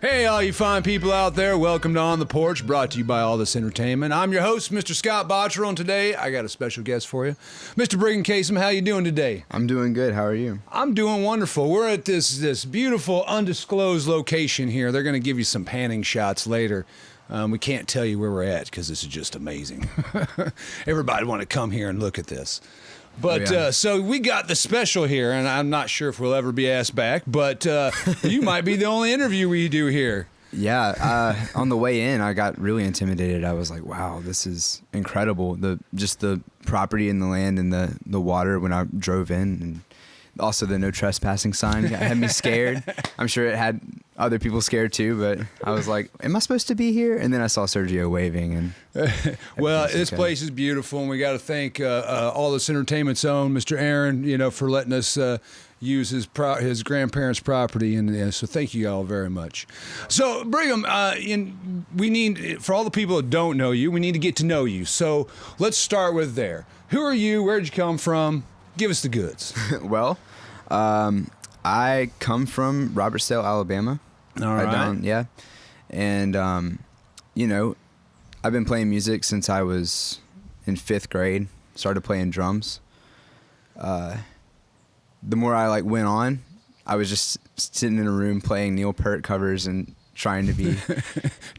Hey, all you fine people out there, welcome to On the Porch, brought to you by All This Entertainment. I'm your host, Mr. Scott Bottrell, and today I got a special guest for you. Mr. Brigham Cason, how you doing today? I'm doing good. How are you? I'm doing wonderful. We're at this beautiful, undisclosed location here. They're going to give you some panning shots later. We can't tell you where we're at because this is just amazing. Everybody want to come here and look at this. But so we got the special here, and I'm not sure if we'll ever be asked back, but you might be the only interview we do here. Yeah, on the way in, I got really intimidated. I was like, wow, this is incredible. The property and the land and the water when I drove in, and also the no trespassing sign had me scared. I'm sure it had other people scared too, but I was like, am I supposed to be here? And then I saw Sergio waving. And well, this place is beautiful, and we got to thank All This Entertainment's own Mr. Aaron, for letting us use his grandparents' property, and so thank you all very much. So, Brigham, we need, for all the people that don't know you, we need to get to know you. So let's start with there. Who are you? Where'd you come from? Give us the goods. Well, I come from Robertsdale, Alabama. All right. Yeah. And, I've been playing music since I was in 5th grade. Started playing drums. The more I went on, I was just sitting in a room playing Neil Peart covers and trying to be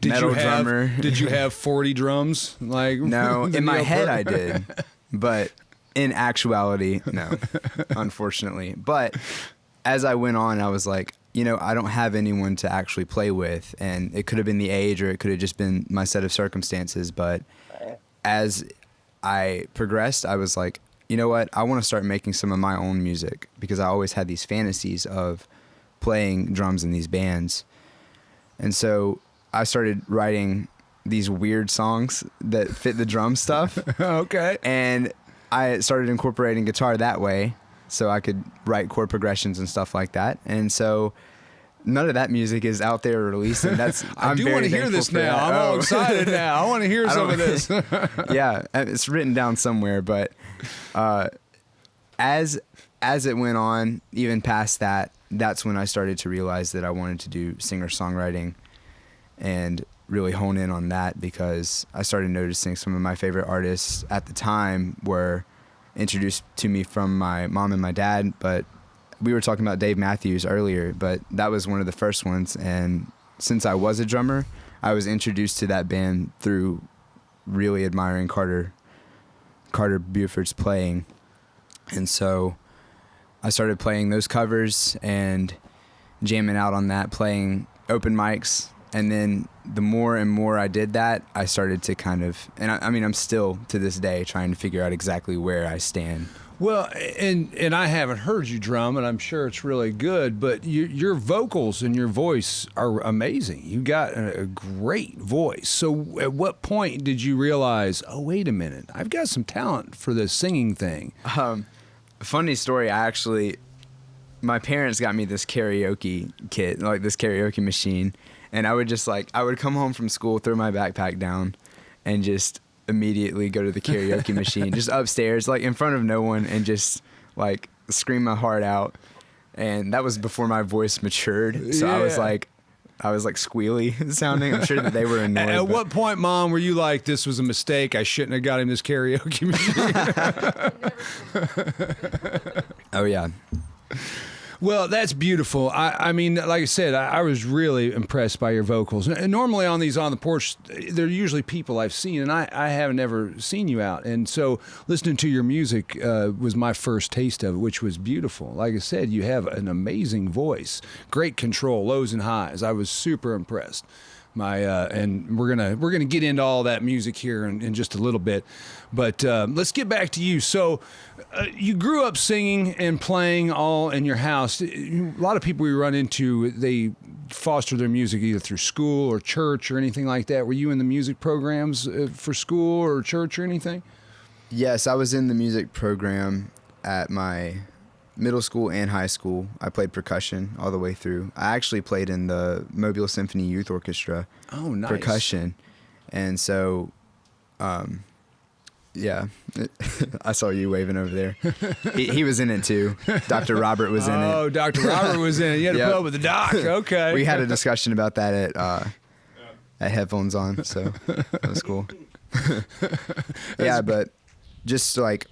metal drummer. Did you have 40 drums? No, in my head I did, but in actuality, no, unfortunately. But as I went on, I was like, I don't have anyone to actually play with, and it could have been the age, or it could have just been my set of circumstances. But as I progressed, I was like, you know what? I want to start making some of my own music, because I always had these fantasies of playing drums in these bands. And so I started writing these weird songs that fit the drum stuff. Okay. And I started incorporating guitar that way, so I could write chord progressions and stuff like that. And so none of that music is out there released, and that's I do want to hear this now. I'm all excited now. I want to hear some of this. Yeah, it's written down somewhere, but as it went on, even past that, that's when I started to realize that I wanted to do singer-songwriting and really hone in on that, because I started noticing some of my favorite artists at the time were introduced to me from my mom and my dad. But we were talking about Dave Matthews earlier, but that was one of the first ones. And since I was a drummer, I was introduced to that band through really admiring Carter Buford's playing. And so I started playing those covers and jamming out on that, playing open mics. And then the more and more I did that, I started to kind of, and I'm still to this day trying to figure out exactly where I stand. Well, and I haven't heard you drum, and I'm sure it's really good, but your vocals and your voice are amazing. You got a great voice. So at what point did you realize, oh, wait a minute, I've got some talent for this singing thing? Funny story, my parents got me this karaoke kit, this karaoke machine. And I would I would come home from school, throw my backpack down, and just immediately go to the karaoke machine, just upstairs, in front of no one, and just scream my heart out. And that was before my voice matured. So yeah. I was squealy sounding. I'm sure that they were annoyed. At what point, Mom, were you like, this was a mistake, I shouldn't have got him this karaoke machine? Oh, yeah. Well, that's beautiful. I mean, like I said, I was really impressed by your vocals. And normally on these On the Porch, they're usually people I've seen, and I haven't ever seen you out. And so listening to your music was my first taste of it, which was beautiful. Like I said, you have an amazing voice, great control, lows and highs. I was super impressed. And we're gonna get into all that music here in just a little bit, but let's get back to you. So you grew up singing and playing all in your house. A lot of people we run into, they foster their music either through school or church or anything like that. Were you in the music programs for school or church or anything? Yes, I was in the music program at my middle school and high school. I played percussion all the way through. I actually played in the Mobile Symphony Youth Orchestra. Oh, nice. Percussion. And so Yeah, I saw you waving over there. He was in it too. Dr. Robert was in it. Oh, Dr. Robert was in it. You had to put up with the doc. Okay. We had a discussion about that at Headphones On, so that was cool. Yeah, but just like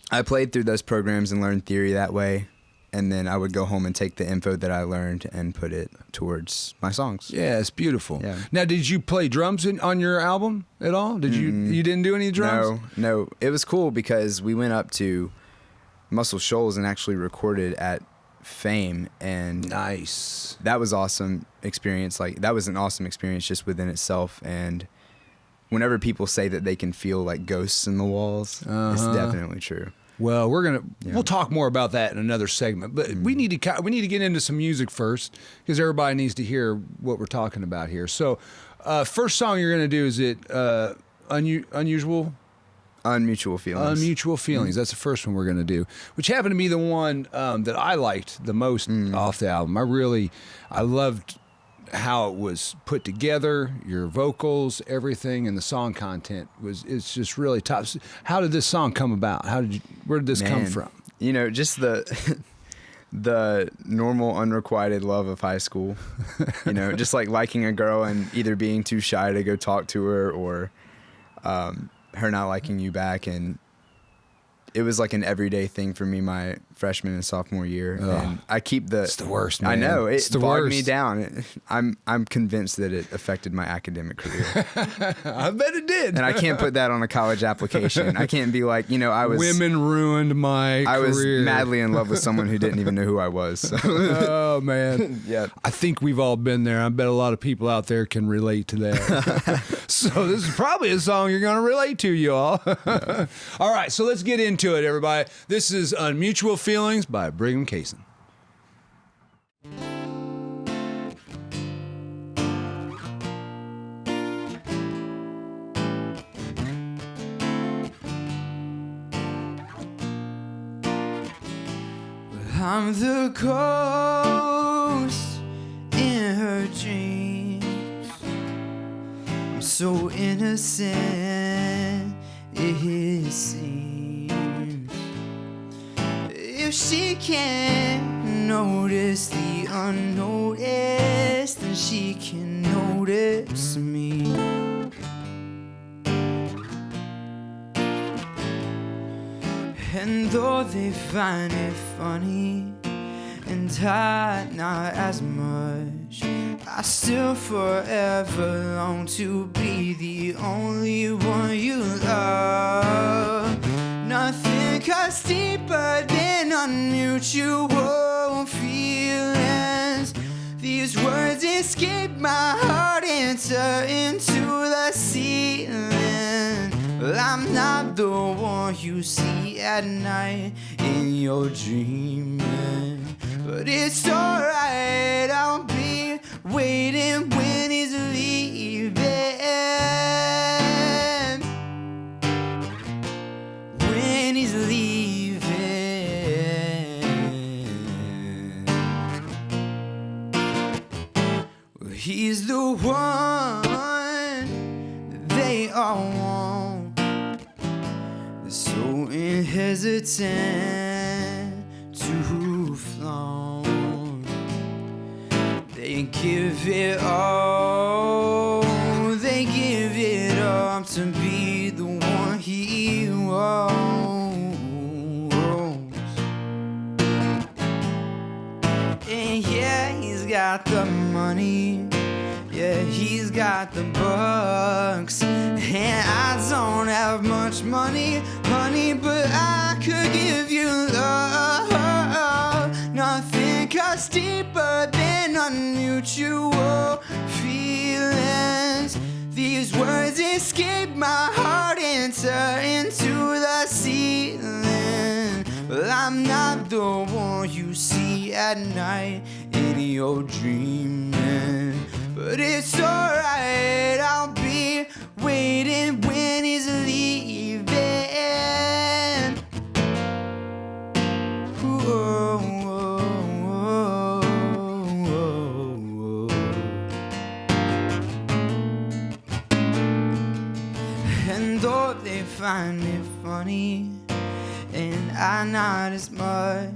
I played through those programs and learned theory that way, and then I would go home and take the info that I learned and put it towards my songs. Yeah, it's beautiful. Yeah. Now, did you play drums on your album at all? Did you didn't do any drums? No. It was cool because we went up to Muscle Shoals and actually recorded at Fame, and Nice. that was awesome experience. Like that was an awesome experience just within itself. And whenever people say that they can feel like ghosts in the walls, it's definitely true. Well, we'll talk more about that in another segment, but we need to get into some music first because everybody needs to hear what we're talking about here. So, first song you're going to do is Unmutual Feelings. Unmutual Feelings. That's the first one we're going to do, which happened to be the one that I liked the most off the album. I loved how it was put together, your vocals, everything, and the song content it's just really top. How did this song come about? Where did this come from? You know, just the normal unrequited love of high school. You know, just like liking a girl and either being too shy to go talk to her or her not liking you back, and it was like an everyday thing for me my freshman and sophomore year. And I keep It's the worst, man. I know. It's the bogged worst. me down. I'm convinced that it affected my academic career. I bet it did. And I can't put that on a college application. I can't be like, Women ruined my I was career. madly in love with someone who didn't even know who I was. So. Oh, man. Yeah. I think we've all been there. I bet a lot of people out there can relate to that. So this is probably a song you're going to relate to, y'all. Yeah. All right, so let's get into it, everybody. This is Unmutual Feelings by Brigham Cason. I'm the ghost in her dreams. I'm so innocent, it seems. If she can't notice the unnoticed, then she can notice me. And though they find it funny, and I not as much, I still forever long to be the only one you love. Nothing cuts deeper than unmutual feelings. These words escape my heart and turn into the ceiling. Well, I'm not the one you see at night in your dreaming, but it's alright, I'll be waiting when he's leaving. When he's leaving. Well, he's the one that they all want. So hesitant to flaunt. They give it all, they give it up to be the one he wants. And yeah, he's got the money, yeah, he's got the bucks. And I don't have much money, honey, but I could give you love. Nothing cuts deeper than unmutual feelings. These words escape my heart and turn into the ceiling. Well, I'm not the one you see at night in your dreaming, but it's alright, I'll be waiting when he's leaving. Whoa, whoa, whoa, whoa. And though they find it funny, and I not as much.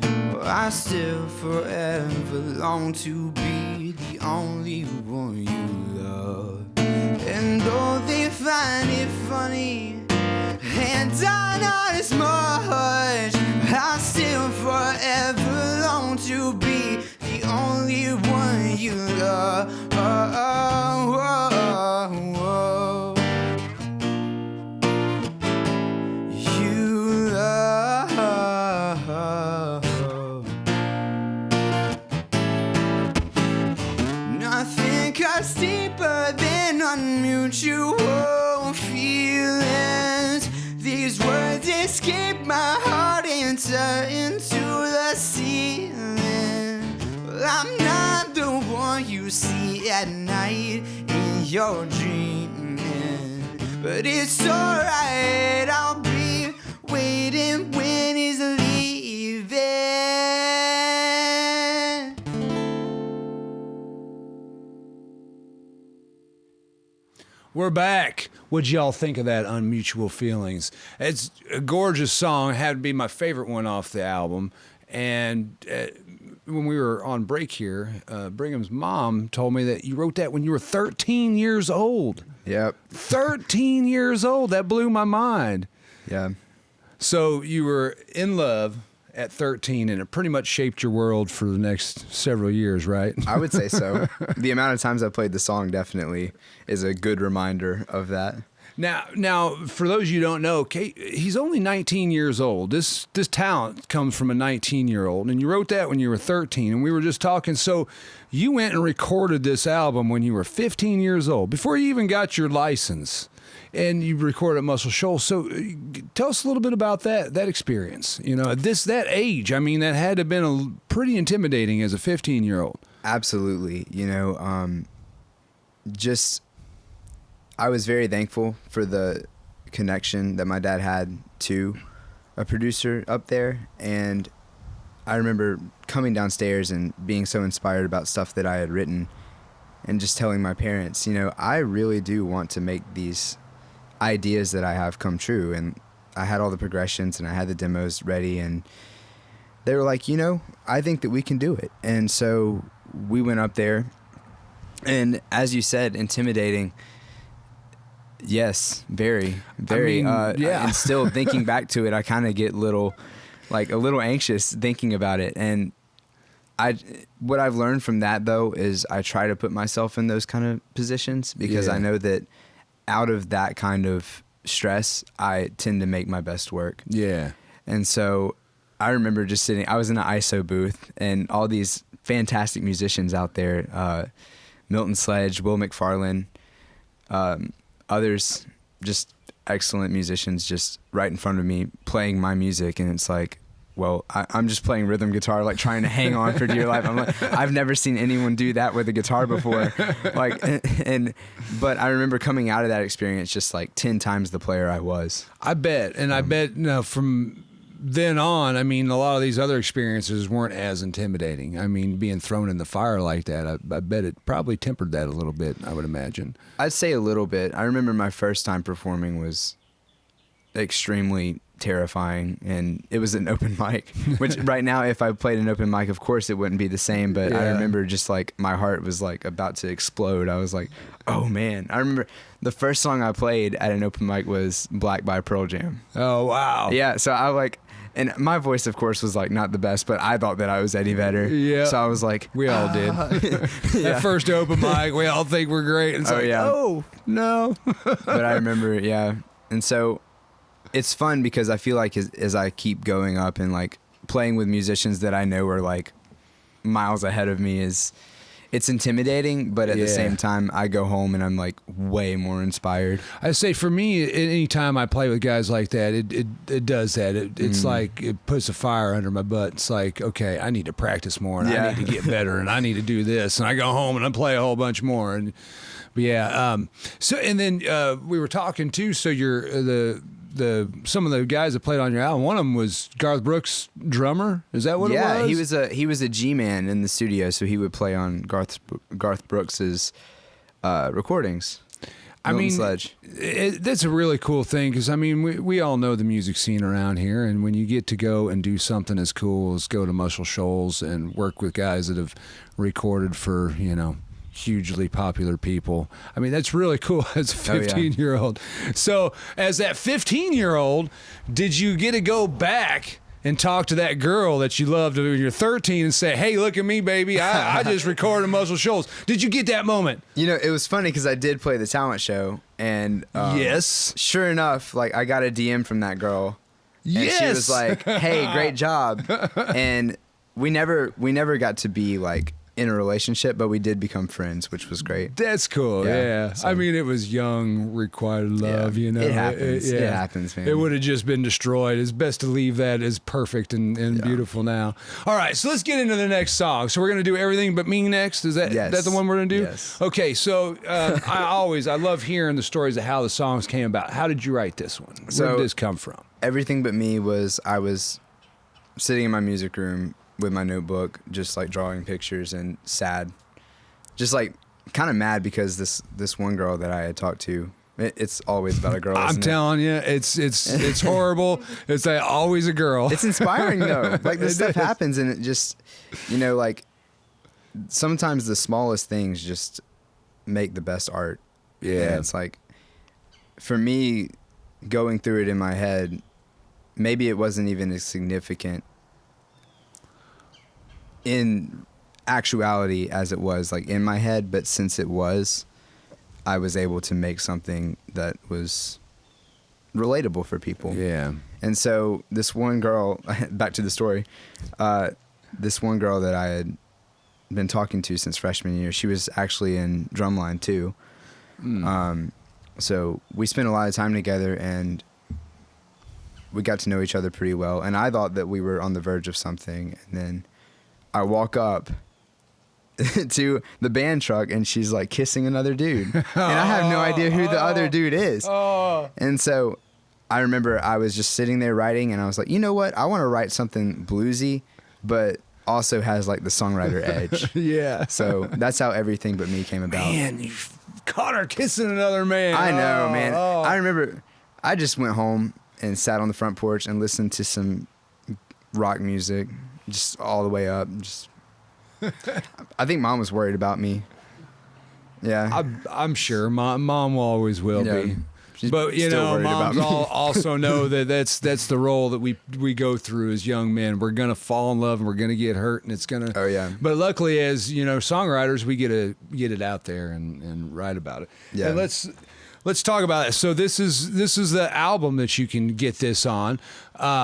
Well, I still forever long to be the only one you love. And though they find it funny, and I not as much, I still forever long to be the only one you love. You love. Nothing cuts deeper than unmutual feelings. These words escape my heart and turn into the ceiling. Well, I'm not the one you see at night in your dreaming, but it's alright, I'll be waiting when he's leaving. We're back. What'd y'all think of that Unmutual Feelings? It's a gorgeous song. It had to be my favorite one off the album. And when we were on break here, Brigham's mom told me that you wrote that when you were 13 years old. Yep. 13 years old. That blew my mind. Yeah. So you were in love at 13, and it pretty much shaped your world for the next several years, right? I would say so. The amount of times I played the song definitely is a good reminder of that. Now, for those you don't know, Kate, he's only 19 years old. This talent comes from a 19-year-old, and you wrote that when you were 13, and we were just talking. So you went and recorded this album when you were 15 years old, before you even got your license, and you recorded at Muscle Shoals. So tell us a little bit about that experience. You know, that age, I mean, that had to have been pretty intimidating as a 15-year-old. Absolutely. You know, I was very thankful for the connection that my dad had to a producer up there. And I remember coming downstairs and being so inspired about stuff that I had written and just telling my parents, you know, I really do want to make these ideas that I have come true. And I had all the progressions and I had the demos ready, and they were like, you know, I think that we can do it. And so we went up there, and as you said, intimidating. Yes, very. I mean, yeah. And still thinking back to it, I kind of get a little anxious thinking about it. And what I've learned from that, though, is I try to put myself in those kind of positions, because I know that out of that kind of stress, I tend to make my best work. Yeah. And so I remember just sitting, I was in an ISO booth, and all these fantastic musicians out there, Milton Sledge, Will McFarlane, others, just excellent musicians, just right in front of me playing my music. And it's like, well, I'm just playing rhythm guitar, like trying to hang on for dear life. I'm like, I've never seen anyone do that with a guitar before. But I remember coming out of that experience just like 10 times the player I was. I bet. And I bet, you know, from then on, I mean, a lot of these other experiences weren't as intimidating. I mean, being thrown in the fire like that, I bet it probably tempered that a little bit, I would imagine. I'd say a little bit. I remember my first time performing was extremely terrifying, and it was an open mic, which right now, if I played an open mic, of course it wouldn't be the same, but I remember just like my heart was like about to explode. I was like, oh man. I remember the first song I played at an open mic was Black by Pearl Jam. Oh, wow. Yeah, so I like... And my voice, of course, was like not the best, but I thought that I was Eddie Vedder. Yeah. So I was like, we all did. That first open mic, we all think we're great. And it's oh, no. But I remember, yeah. And so it's fun because I feel like as I keep going up and like playing with musicians that I know are like miles ahead of me, it's intimidating, but at the same time, I go home and I'm like way more inspired. I say for me, any time I play with guys like that, it does that. It's like it puts a fire under my butt. It's like, okay, I need to practice more, and I need to get better, and I need to do this. And I go home and I play a whole bunch more. And so and then we were talking too. So you're some of the guys that played on your album, one of them was Garth Brooks' drummer. Is that what it was? Yeah, he was a G-man in the studio, so he would play on Garth Brooks's recordings. I mean, Sledge. That's a really cool thing because, I mean, we all know the music scene around here, and when you get to go and do something as cool as go to Muscle Shoals and work with guys that have recorded for, hugely popular people. I mean, that's really cool as a 15-year-old. So as that 15-year-old, did you get to go back and talk to that girl that you loved when you're 13 and say, hey, look at me, baby. I just recorded Muscle Shoals. Did you get that moment? It was funny because I did play the talent show, and yes, sure enough, like I got a DM from that girl. And yes. she was like, hey, great job. And we never got to be like in a relationship, but we did become friends, which was great. That's cool. Yeah. So, I mean, it was young, requited love, It happens. It happens, man. It would have just been destroyed. It's best to leave that as perfect and beautiful now. All right, so let's get into the next song. So we're going to do Everything But Me next. Is that the one we're going to do? Yes. Okay, so I love hearing the stories of how the songs came about. How did you write this one? Where did this come from? Everything But Me I was sitting in my music room with my notebook, just like drawing pictures and sad, just like kind of mad because this one girl that I had talked to, it's always about a girl. I'm telling you, it's horrible. It's always a girl. It's inspiring though. Like this stuff happens, and it just, like sometimes the smallest things just make the best art. Yeah, and it's like for me, going through it in my head, maybe it wasn't even as significant in actuality as it was like in my head, but since it was, I was able to make something that was relatable for people. Yeah. And so this one girl, back to the story, this one girl that I had been talking to since freshman year, she was actually in drumline too. So we spent a lot of time together, and we got to know each other pretty well, and I thought that we were on the verge of something, and then I walk up to the band truck, and she's like kissing another dude. And I have no idea who the other dude is. And so I remember I was just sitting there writing, and I was like, you know what? I want to write something bluesy, but also has like the songwriter edge. Yeah. So that's how Everything But Me came about. Man, you caught her kissing another man. I know, man. I remember I just went home and sat on the front porch and listened to some rock music. Just all the way up. Just, I think Mom was worried about me. Yeah, I'm sure. Mom always will be. But moms also know that that's the role that we go through as young men. We're gonna fall in love, and we're gonna get hurt, and it's gonna. Oh yeah. But luckily, as songwriters, we get to get it out there and write about it. Yeah. And let's talk about it. So this is the album that you can get this on.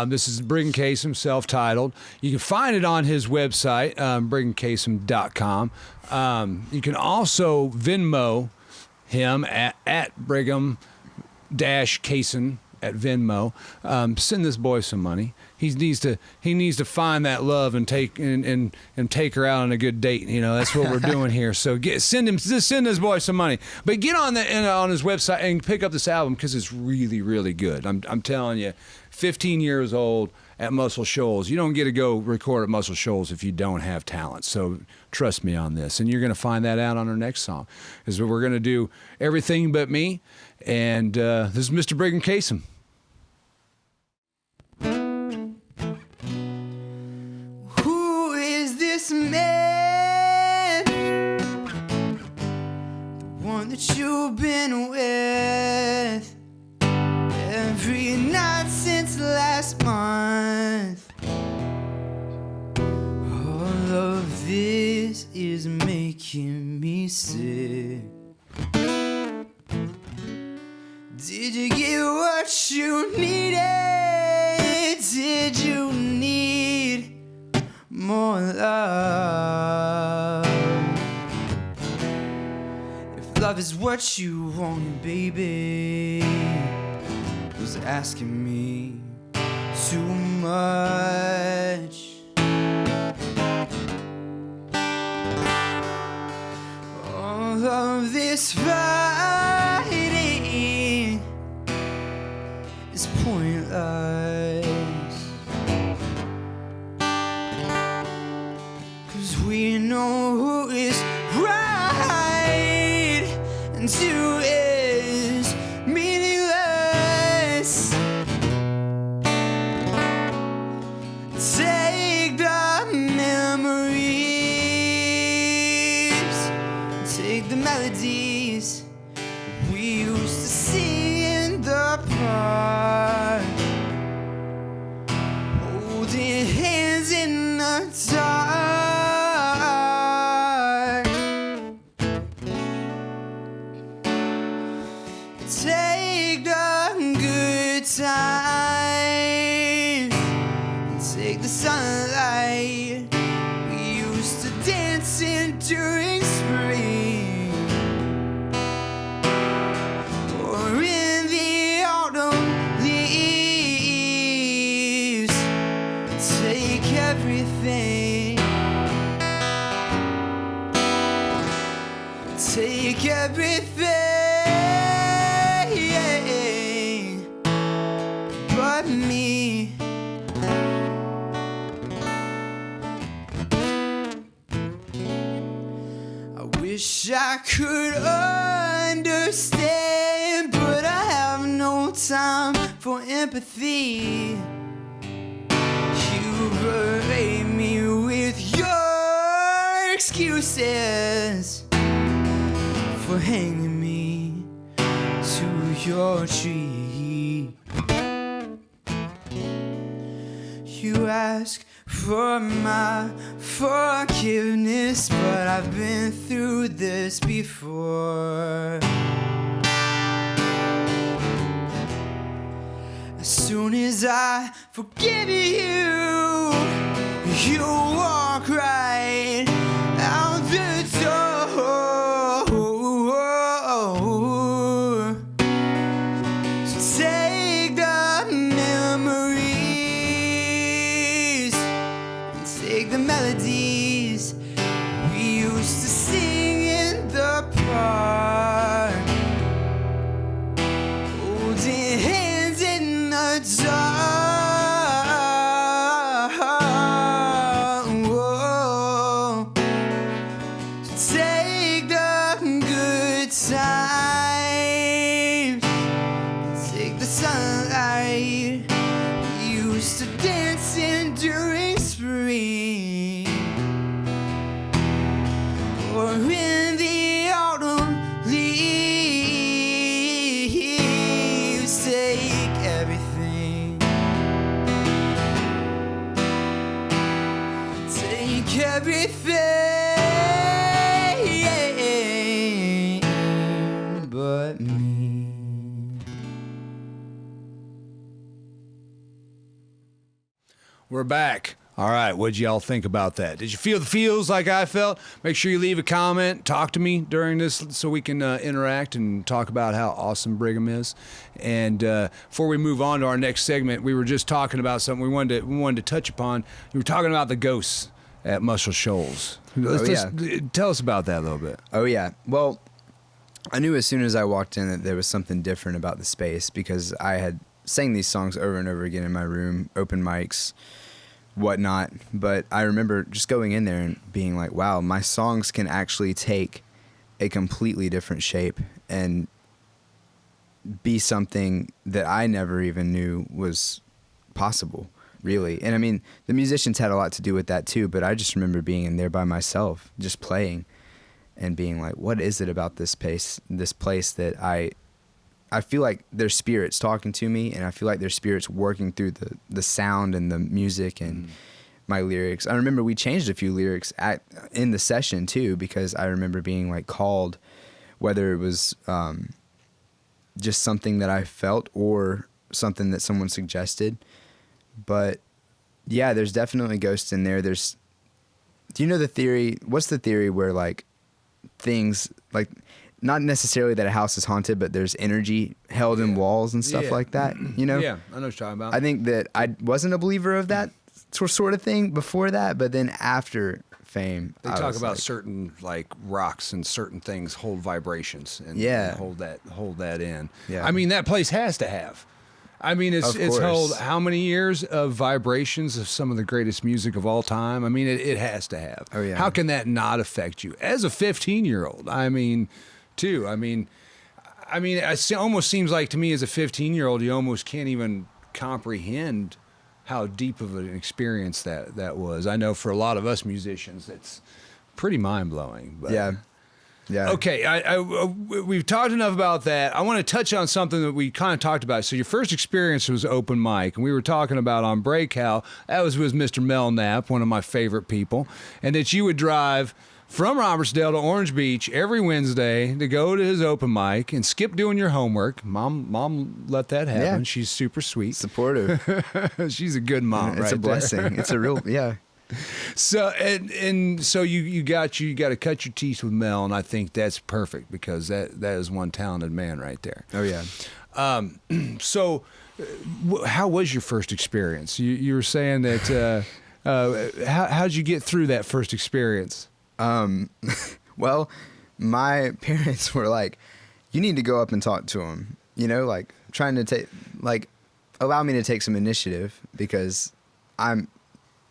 This is Brigham Cason, self-titled. You can find it on his website, brighamcason.com. You can also Venmo him at Brigham-Cason at Venmo. Send this boy some money. He needs to find that love and take her out on a good date. That's what we're doing here. So send this boy some money. But get on his website and pick up this album because it's really, really good. I'm telling you, 15 years old at Muscle Shoals. You don't get to go record at Muscle Shoals if you don't have talent. So trust me on this. And you're going to find that out on our next song. Is we're going to do Everything But Me. And this is Mr. Brigham Cason. Who is this man? The one that you've been with every night since last month. All of this is making me sick. Did you get what you needed? Did you need more love? If love is what you wanted, baby, was asking me too much. All of this fighting is pointless, 'cause we know who is right and who is melodies we used to sing in the park, holding hands in the dark. Take the good times, take the sunlight we used to dance in during spring, or in the autumn leaves. Take everything, take everything but me. I wish I could understand, but I have no time for empathy. You berate me with your excuses for hanging me to your tree. You ask for my forgiveness, but I've been through this before. As soon as I forgive you, you walk right out the door. So take the memories and take the melodies we used to sing in the park, holding hands in the dark. Whoa. So take the good times, take the sunlight we used to dance in during spring, or in the autumn leaves. Take everything, take everything but me. We're back. All right, what'd y'all think about that? Did you feel the feels like I felt? Make sure you leave a comment. Talk to me during this so we can interact and talk about how awesome Brigham is. And before we move on to our next segment, we were just talking about something we wanted to touch upon. You were talking about the ghosts at Muscle Shoals. Tell us about that a little bit. Oh, yeah. Well, I knew as soon as I walked in that there was something different about the space, because I had sang these songs over and over again in my room, open mics, whatnot. But I remember just going in there and being like, wow, my songs can actually take a completely different shape and be something that I never even knew was possible, really. And I mean, the musicians had a lot to do with that too, but I just remember being in there by myself, just playing and being like, what is it about this place that I feel like there's spirits talking to me, and I feel like there's spirits working through the sound and the music and my lyrics. I remember we changed a few lyrics in the session too, because I remember being like called, whether it was just something that I felt or something that someone suggested. But yeah, there's definitely ghosts in there. Do you know the theory? What's the theory where like things like, not necessarily that a house is haunted, but there's energy held in walls and stuff like that, you know? Yeah, I know what you're talking about. I think that I wasn't a believer of that sort of thing before that, but then after Fame, they talk about certain like rocks and certain things hold vibrations and hold that in. Yeah. I mean, that place has to have. I mean, it's held how many years of vibrations of some of the greatest music of all time? I mean, it has to have. Oh, yeah. How can that not affect you as a 15-year-old? I mean, too. I mean, it almost seems like to me as a 15-year-old, you almost can't even comprehend how deep of an experience that was. I know for a lot of us musicians, it's pretty mind-blowing. But yeah. Yeah. Okay, we've talked enough about that. I want to touch on something that we kind of talked about. So your first experience was open mic, and we were talking about on break how that was with Mr. Mel Knapp, one of my favorite people, and that you would drive from Robertsdale to Orange Beach every Wednesday to go to his open mic and skip doing your homework. Mom let that happen. Yeah. She's super sweet. Supportive. She's a good mom. It's a blessing. There. It's a real, yeah. So and so you got to cut your teeth with Mel, and I think that's perfect because that is one talented man right there. Oh yeah. So how was your first experience? You were saying that how'd you get through that first experience? Well, my parents were like, you need to go up and talk to him, like trying to take, like, allow me to take some initiative because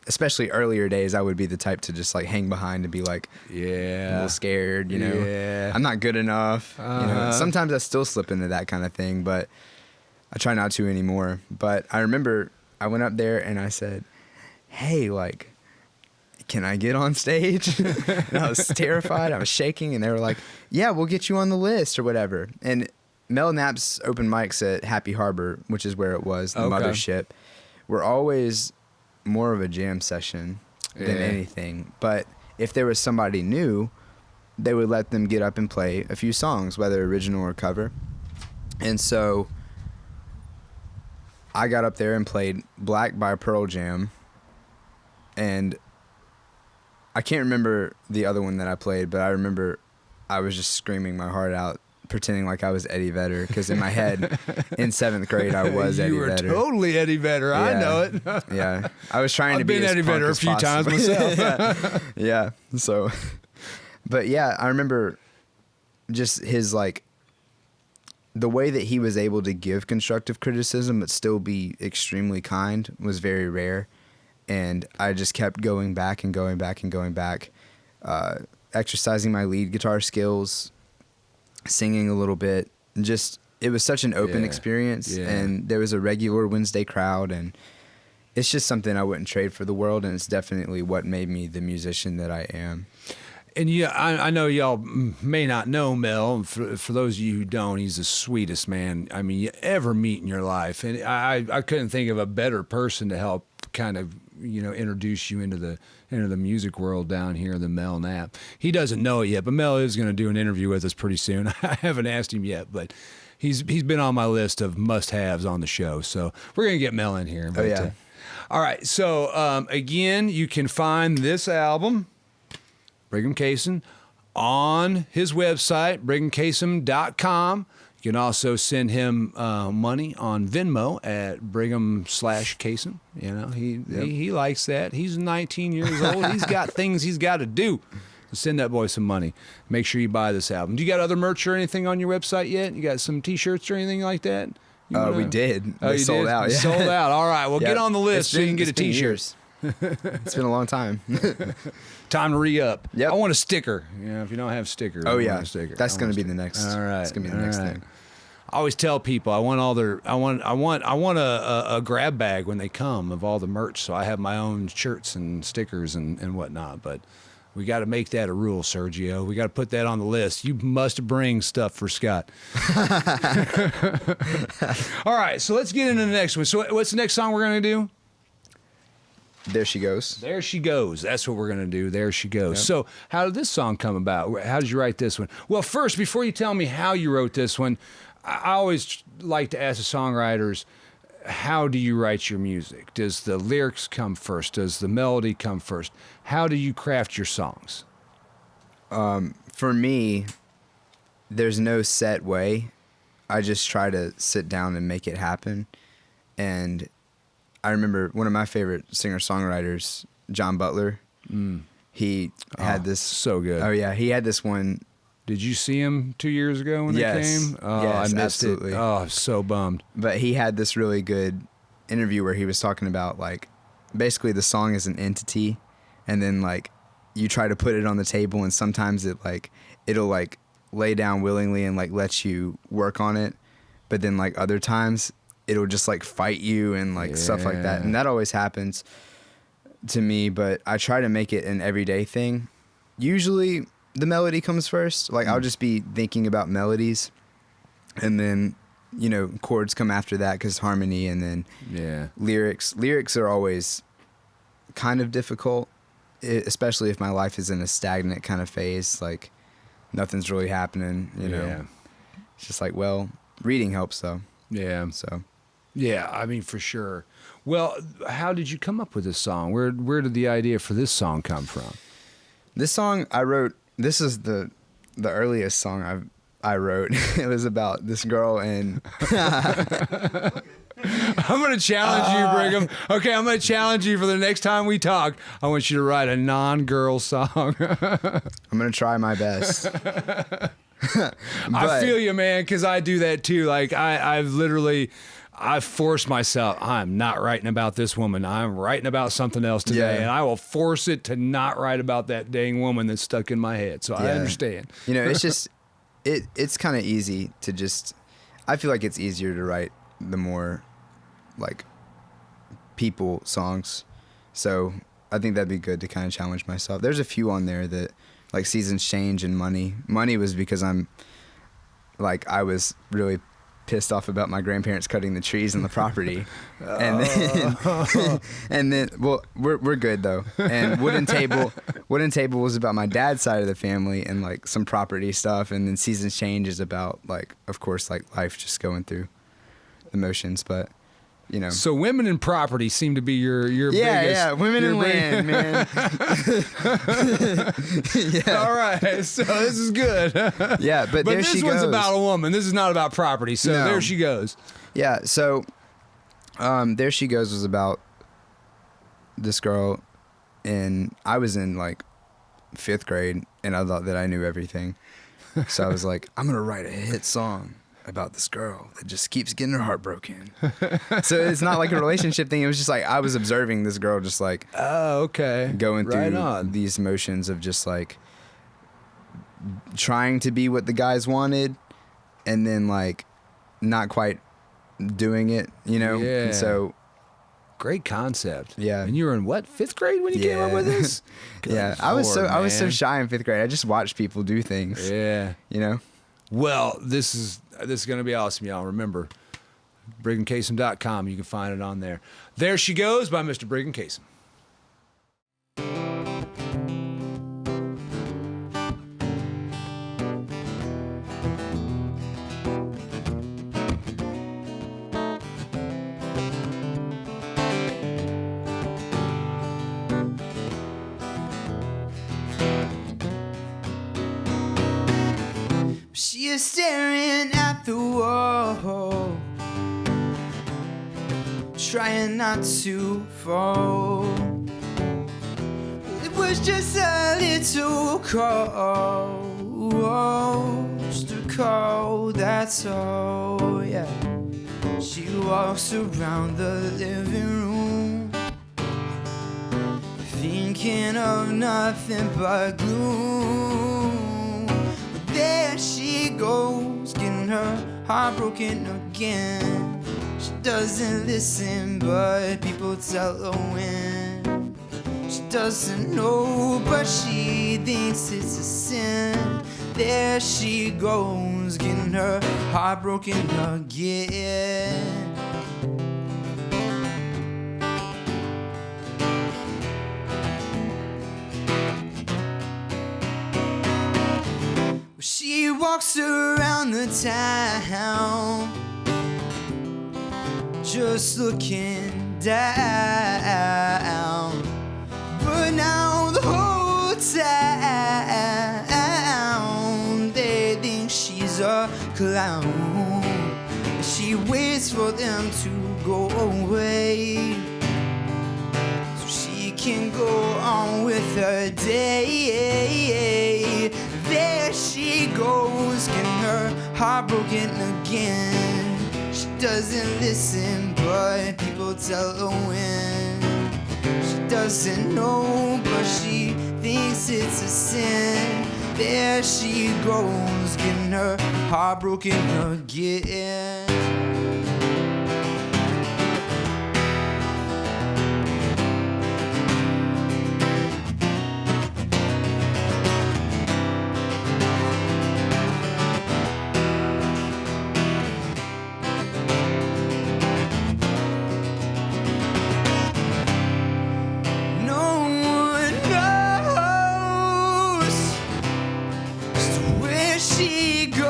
especially earlier days, I would be the type to just like hang behind and be like, yeah, a little scared, Yeah. I'm not good enough. Sometimes I still slip into that kind of thing, but I try not to anymore. But I remember I went up there and I said, hey, like, can I get on stage? And I was terrified. I was shaking, and they were like, yeah, we'll get you on the list or whatever. And Mel Knapp's open mics at Happy Harbor, which is where it was, the mothership, were always more of a jam session than anything. But if there was somebody new, they would let them get up and play a few songs, whether original or cover. And so I got up there and played Black by Pearl Jam, and I can't remember the other one that I played, but I remember I was just screaming my heart out, pretending like I was Eddie Vedder, because in my head, in 7th grade, I was Eddie Vedder. You were totally Eddie Vedder. Yeah. I know it. Yeah. I was trying to be I've been Eddie Vedder a few times myself. Yeah. So, but yeah, I remember just his, like, the way that he was able to give constructive criticism but still be extremely kind was very rare. And I just kept going back and going back and going back, exercising my lead guitar skills, singing a little bit. And just, it was such an open experience. Yeah. And there was a regular Wednesday crowd. And it's just something I wouldn't trade for the world. And it's definitely what made me the musician that I am. And yeah, I know y'all may not know Mel. For those of you who don't, he's the sweetest man I mean you ever meet in your life. And I couldn't think of a better person to help kind of introduce you into the music world down here than Mel Knapp. He doesn't know it yet, but Mel is going to do an interview with us pretty soon. I haven't asked him yet, but he's been on my list of must-haves on the show. So we're going to get Mel in here. But, oh yeah. All right. So again, you can find this album, Brigham Cason, on his website, brighamcason.com. You can also send him money on Venmo at Brigham/Cason. He likes that. He's 19 years old. He's got things he's got to do. So send that boy some money. Make sure you buy this album. Do you got other merch or anything on your website yet? You got some T-shirts or anything like that? We did. They sold out. Yeah. Sold out. All right. Well, get on the list so you can get a T-shirt. It's been a long time. Time to re-up. Yep. I want a sticker. If you don't have stickers, oh I yeah, want a sticker. that's going to be the next. All right, it's going to be the next thing. I always tell people I want a grab bag when they come of all the merch, so I have my own shirts and stickers and whatnot. But we got to make that a rule, Sergio. We got to put that on the list. You must bring stuff for Scott. All right, so let's get into the next one. So what's the next song we're gonna do? There She Goes. There She Goes. That's what we're going to do. There She Goes. Yep. So how did this song come about? How did you write this one? Well, first, before you tell me how you wrote this one, I always like to ask the songwriters, how do you write your music? Does the lyrics come first? Does the melody come first? How do you craft your songs? For me, there's no set way. I just try to sit down and make it happen. And I remember one of my favorite singer-songwriters, John Butler. He had this. So good. Oh, yeah. He had this one. Did you see him 2 years ago when they came? Oh, yes, I missed absolutely. it. Oh, I was so bummed. But he had this really good interview where he was talking about, like, basically the song is an entity, and then, like, you try to put it on the table, and sometimes it'll lay down willingly and, like, let you work on it. But then, like, other times it'll just like fight you and like stuff like that. And that always happens to me, but I try to make it an everyday thing. Usually the melody comes first. Like I'll just be thinking about melodies, and then chords come after that because harmony, and then lyrics. Lyrics are always kind of difficult, especially if my life is in a stagnant kind of phase. Like nothing's really happening. It's just like, well, reading helps though. Yeah. So. Yeah, I mean, for sure. Well, how did you come up with this song? Where did the idea for this song come from? This song I wrote. This is the earliest song I wrote. It was about this girl, and I'm going to challenge you, Brigham. Okay, I'm going to challenge you for the next time we talk. I want you to write a non-girl song. I'm going to try my best. I feel you, man, because I do that too. Like I've forced myself. I'm not writing about this woman. I'm writing about something else today, and I will force it to not write about that dang woman that's stuck in my head. So I understand. It's just it's kind of easy to just. I feel like it's easier to write the more like people songs. So I think that'd be good to kind of challenge myself. There's a few on there that like Seasons Change and Money. Money was because I was really pissed off about my grandparents cutting the trees on the property, and then well, we're good though. And Wooden Table was about my dad's side of the family and like some property stuff, and then Seasons Change is about like, of course, like life just going through the motions, but. So women and property seem to be your biggest. Women and land, man. All right, so this is good. But there this she one's goes. about a woman. This is not about property. So there she goes. Yeah. So, There She Goes was about this girl, and I was in like 5th grade, and I thought that I knew everything. So I was like, I'm gonna write a hit song about this girl that just keeps getting her heart broken. So it's not like a relationship thing. It was just like I was observing this girl just like going through these motions of just like trying to be what the guys wanted and then like not quite doing it, And so great concept. Yeah. And you were in what, 5th grade when you came up with this? Yeah. I was so shy in 5th grade. I just watched people do things. Yeah. Well, this is going to be awesome, y'all. Remember, BrighamCason.com. You can find it on there. There She Goes by Mr. Brigham Cason. She is staring at the wall, trying not to fall. It was just a little call, just a call, that's all, yeah. She walks around the living room, thinking of nothing but gloom. There she goes, getting her heart broken again. She doesn't listen, but people tell her when. She doesn't know, but she thinks it's a sin. There she goes, getting her heart broken again. She walks around the town, just looking down. But now the whole town, they think she's a clown. She waits for them to go away, so she can go on with her day. There she goes, getting her heart broken again. She doesn't listen, but people tell her when. She doesn't know, but she thinks it's a sin. There she goes, getting her heart broken again. there she goes,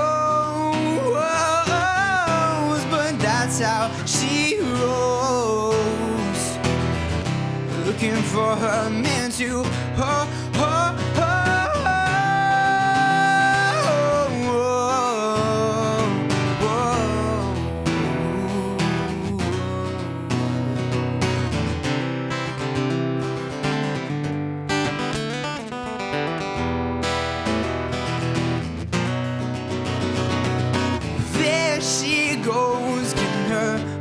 but that's how she rolls, looking for her man to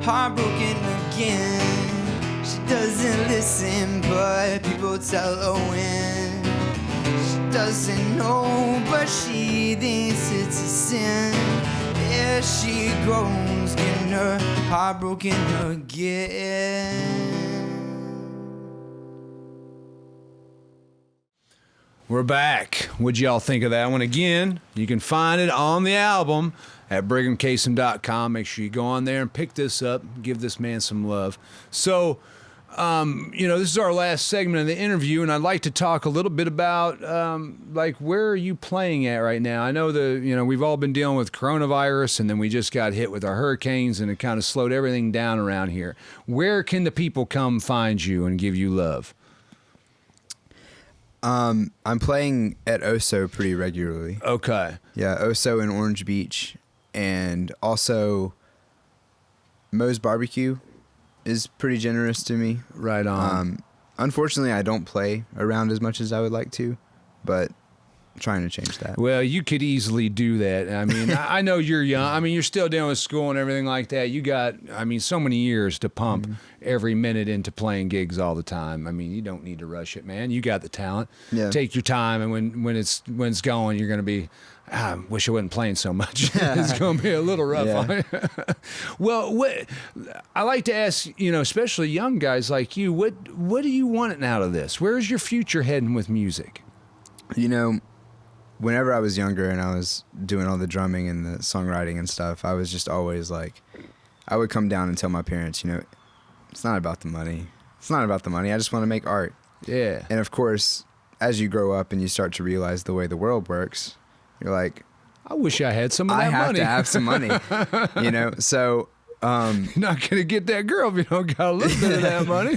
heartbroken again. She doesn't listen, but people tell her when. She doesn't know, but she thinks it's a sin. There she goes, getting her heartbroken again. We're back. What'd y'all think of that one? Again, you can find it on the album at brighamcason.com. Make sure you go on there and pick this up. Give this man some love. So, this is our last segment of the interview, and I'd like to talk a little bit about, where are you playing at right now? I know we've all been dealing with coronavirus, and then we just got hit with our hurricanes, and it kind of slowed everything down around here. Where can the people come find you and give you love? I'm playing at Oso pretty regularly. Okay. Yeah, Oso in Orange Beach. And also, Moe's Barbecue is pretty generous to me. Right on. Unfortunately, I don't play around as much as I would like to, but I'm trying to change that. Well, you could easily do that. I mean, I know you're young. I mean, you're still dealing with school and everything like that. You got, so many years to pump every minute into playing gigs all the time. I mean, you don't need to rush it, man. You got the talent. Yeah. Take your time, and when it's going, you're going to be, I wish I wasn't playing so much. It's going to be a little rough on you. Well, I like to ask, especially young guys like you, what do you want out of this? Where's your future heading with music? Whenever I was younger and I was doing all the drumming and the songwriting and stuff, I was just always like, I would come down and tell my parents, it's not about the money. It's not about the money. I just want to make art. Yeah. And of course, as you grow up and you start to realize the way the world works, you're like, I wish I had some of that I have money. to have some money, So you're not gonna get that girl if you don't got a little bit of that money.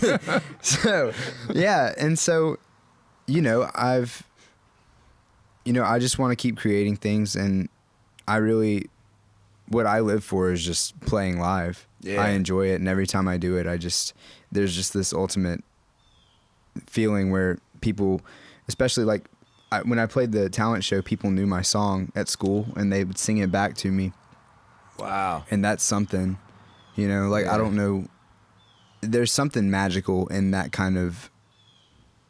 So, yeah, and so, I just want to keep creating things, and what I live for is just playing live. Yeah. I enjoy it, and every time I do it, there's just this ultimate feeling where people, especially when I played the talent show, people knew my song at school, and they would sing it back to me. Wow. And that's something, I don't know, there's something magical in that kind of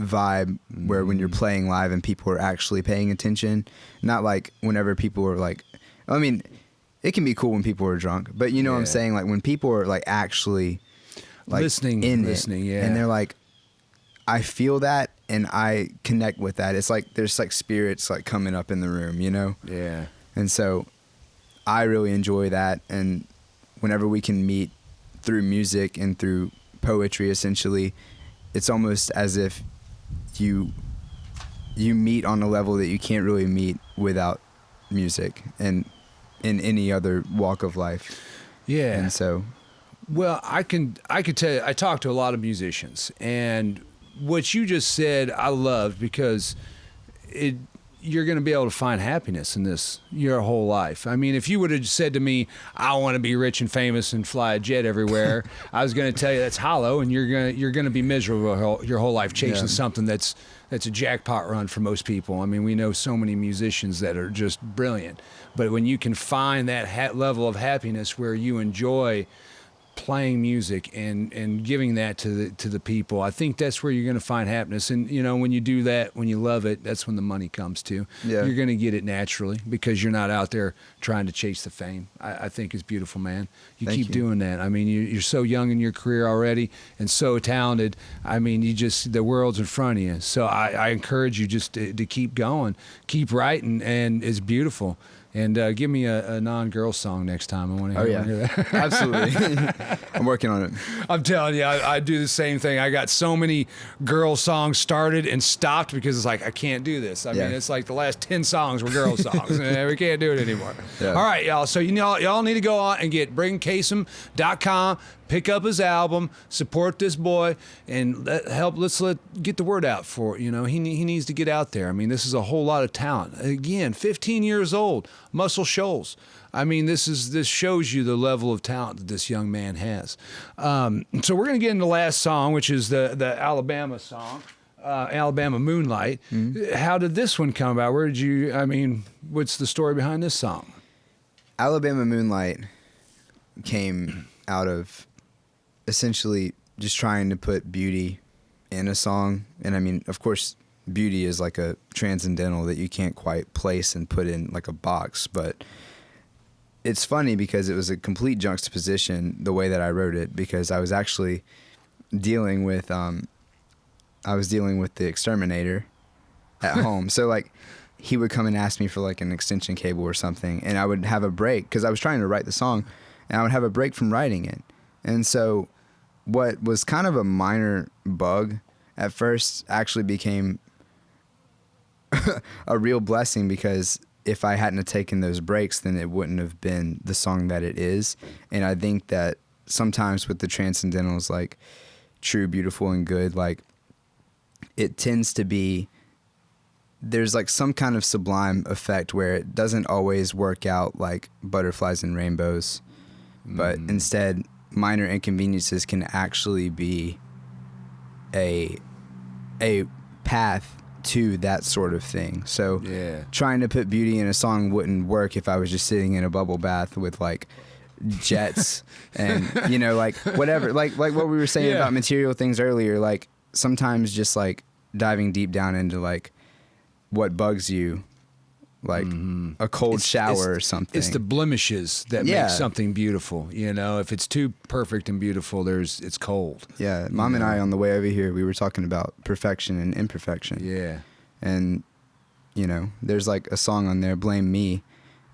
vibe where when you're playing live and people are actually paying attention, not like whenever people are like, it can be cool when people are drunk, but what I'm saying, like when people are like actually like listening, yeah. And they're like, I feel that and I connect with that. It's like there's like spirits like coming up in the room, Yeah. And so I really enjoy that, and whenever we can meet through music and through poetry, essentially, it's almost as if you meet on a level that you can't really meet without music and in any other walk of life. Yeah. And so, well, I could tell you, I talk to a lot of musicians, and what you just said I loved, because you're going to be able to find happiness in this your whole life. I mean, if you would have said to me, I want to be rich and famous and fly a jet everywhere, I was going to tell you that's hollow, and you're going to be miserable your whole life chasing something that's a jackpot run for most people. I mean, we know so many musicians that are just brilliant, but when you can find that level of happiness where you enjoy playing music and giving that to the people, I think that's where you're going to find happiness. And when you do that, when you love it, that's when the money comes too. Yeah. You're going to get it naturally because you're not out there trying to chase the fame. I think it's beautiful, man. You Thank keep you. doing that. I mean, you're so young in your career already and so talented. I mean, the world's in front of you. So I encourage you just to keep going, keep writing, and it's beautiful. And give me a non-girl song next time. I want to hear that. Absolutely. I'm working on it. I'm telling you, I do the same thing. I got so many girl songs started and stopped because it's like, I can't do this. I mean, it's like the last 10 songs were girl songs. And we can't do it anymore. Yeah. All right, y'all. So y'all need to go on and get BrighamCason.com. Pick up his album, support this boy, and let's get the word out for it. You know, he needs to get out there. I mean, this is a whole lot of talent. Again, 15 years old, Muscle Shoals. I mean, this shows you the level of talent that this young man has. So we're gonna get into the last song, which is the Alabama song, Alabama Moonlight. Mm-hmm. How did this one come about? What's the story behind this song? Alabama Moonlight came out of essentially just trying to put beauty in a song. And I mean, of course, beauty is like a transcendental that you can't quite place and put in like a box. But it's funny because it was a complete juxtaposition the way that I wrote it, because I was actually dealing with the exterminator at home. So like he would come and ask me for like an extension cable or something, and I would have a break because I was trying to write the song, and I would have a break from writing it. And so what was kind of a minor bug at first actually became a real blessing, because if I hadn't have taken those breaks, then it wouldn't have been the song that it is. And I think that sometimes with the transcendentals, like true, beautiful, and good, like it tends to be, there's like some kind of sublime effect where it doesn't always work out like butterflies and rainbows, but instead minor inconveniences can actually be a path to that sort of thing. So trying to put beauty in a song wouldn't work if I was just sitting in a bubble bath with like jets and, you know, like whatever, like what we were saying about material things earlier, like sometimes just like diving deep down into like what bugs you, like a cold shower or something. It's the blemishes that make something beautiful. You know, if it's too perfect and beautiful, it's cold. Yeah, Mom and I on the way over here, we were talking about perfection and imperfection. Yeah. And, you know, there's like a song on there, Blame Me,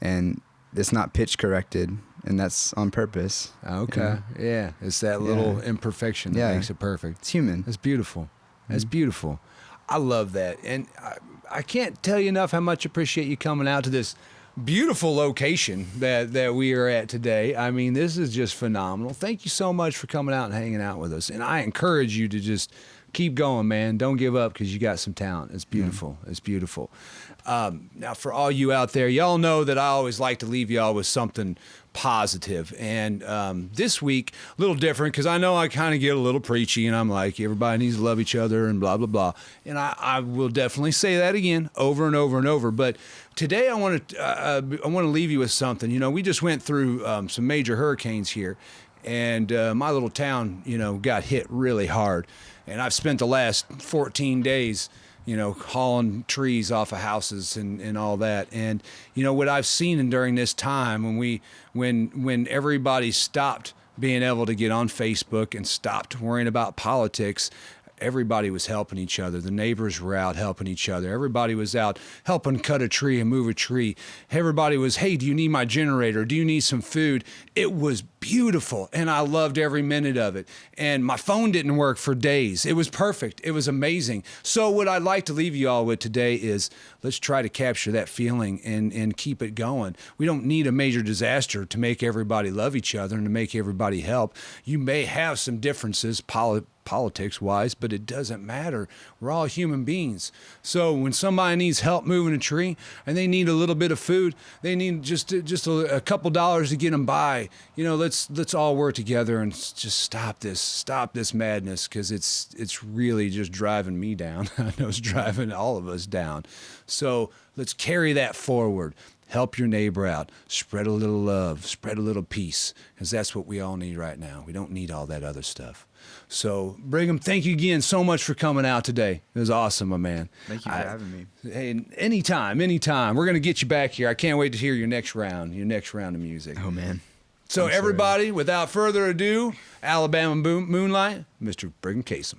and it's not pitch corrected, and that's on purpose. Okay. You know? Yeah, it's that little imperfection that makes it perfect. It's human. That's beautiful. That's beautiful. I love that. And I can't tell you enough how much I appreciate you coming out to this beautiful location that we are at today. I mean, this is just phenomenal. Thank you so much for coming out and hanging out with us. And I encourage you to just keep going, man. Don't give up, because you got some talent. It's beautiful. It's beautiful. Now, for all you out there, y'all know that I always like to leave y'all with something positive. And this week, a little different, because I know I kind of get a little preachy, and I'm like, everybody needs to love each other and blah, blah, blah. And I will definitely say that again over and over and over. But today I want to leave you with something. You know, we just went through some major hurricanes here, and my little town, you know, got hit really hard. And I've spent the last 14 days, you know, hauling trees off of houses and all that. And, you know, what I've seen during this time when everybody stopped being able to get on Facebook and stopped worrying about politics, everybody was helping each other. The neighbors were out helping each other. Everybody was out helping cut a tree and move a tree. Everybody was, hey, do you need my generator? Do you need some food? It was beautiful, and I loved every minute of it. And my phone didn't work for days. It was perfect. It was amazing. So what I'd like to leave you all with today is let's try to capture that feeling and keep it going. We don't need a major disaster to make everybody love each other and to make everybody help. You may have some differences politics-wise, but it doesn't matter. We're all human beings. So when somebody needs help moving a tree and they need a little bit of food, they need just a couple dollars to get them by. You know, let's all work together and just stop this madness, because it's really just driving me down. I know it's driving all of us down. So let's carry that forward. Help your neighbor out. Spread a little love. Spread a little peace, because that's what we all need right now. We don't need all that other stuff. So, Brigham, thank you again so much for coming out today. It was awesome, my man. Thank you for having me. Hey, anytime. We're going to get you back here. I can't wait to hear your next round of music. Oh, man. So, everybody, without further ado, Alabama Moonlight, Mr. Brigham Cason.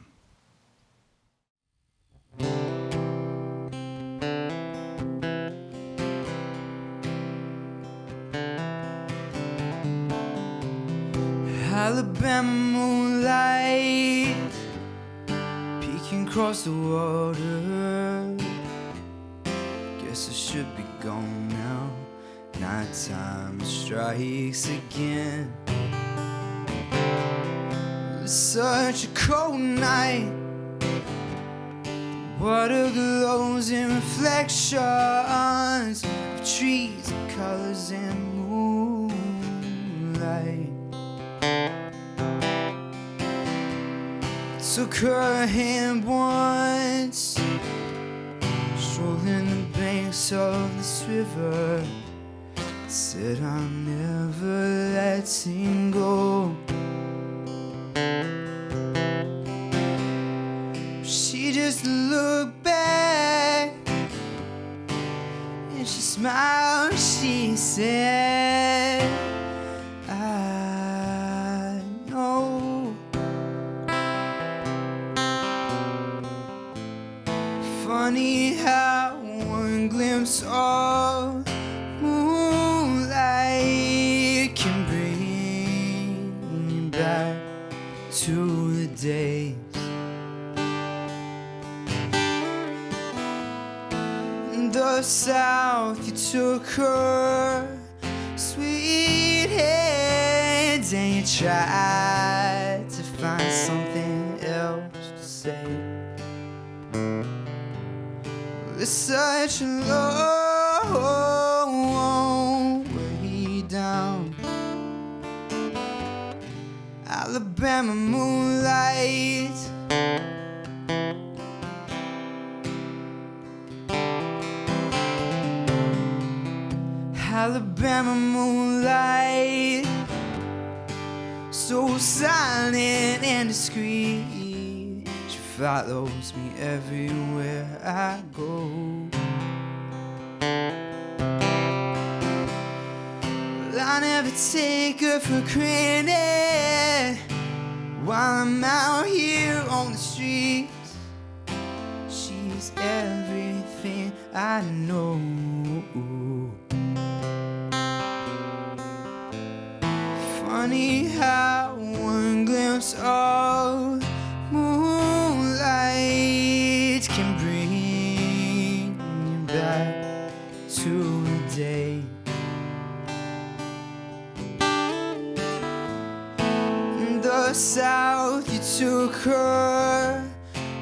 Alabama moonlight peeking across the water. Guess I should be gone now. Nighttime strikes again. It's such a cold night. Water glows in reflections of trees and colors and moonlight. Took her hand once, strolling the banks of this river. Said I'm never letting go. She just looked back and she smiled. She said, I know. Funny how one glimpse of moonlight can bring me back to the days. In the south you took her sweet hands and you tried to find something else to say. It's such a long way down. Alabama moonlight. Alabama moonlight, so silent and discreet. She follows me everywhere I go. Well, I never take her for granted while I'm out here on the streets. She's everything I know. Funny how one glimpse of moonlight can bring you back to the day. In the south you took her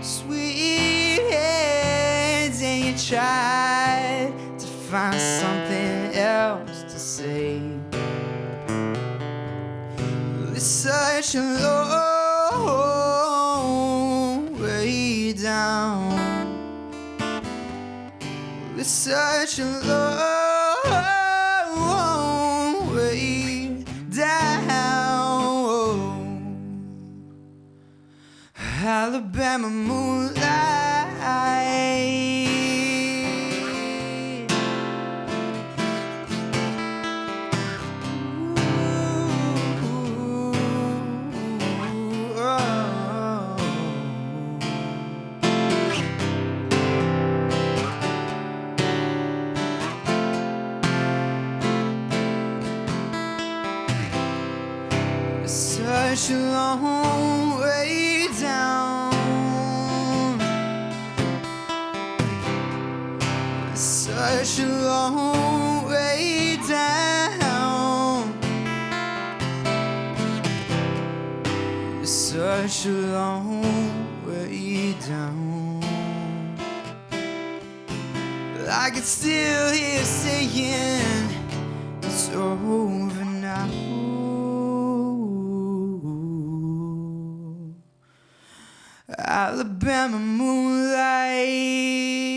sweet hands and you tried to find something else to say. It's such a long way down. It's such a long way down. Alabama moonlight. Such a long way down. Such a long way down. Such a long way down. I can still hear saying it's over now. Alabama moonlight.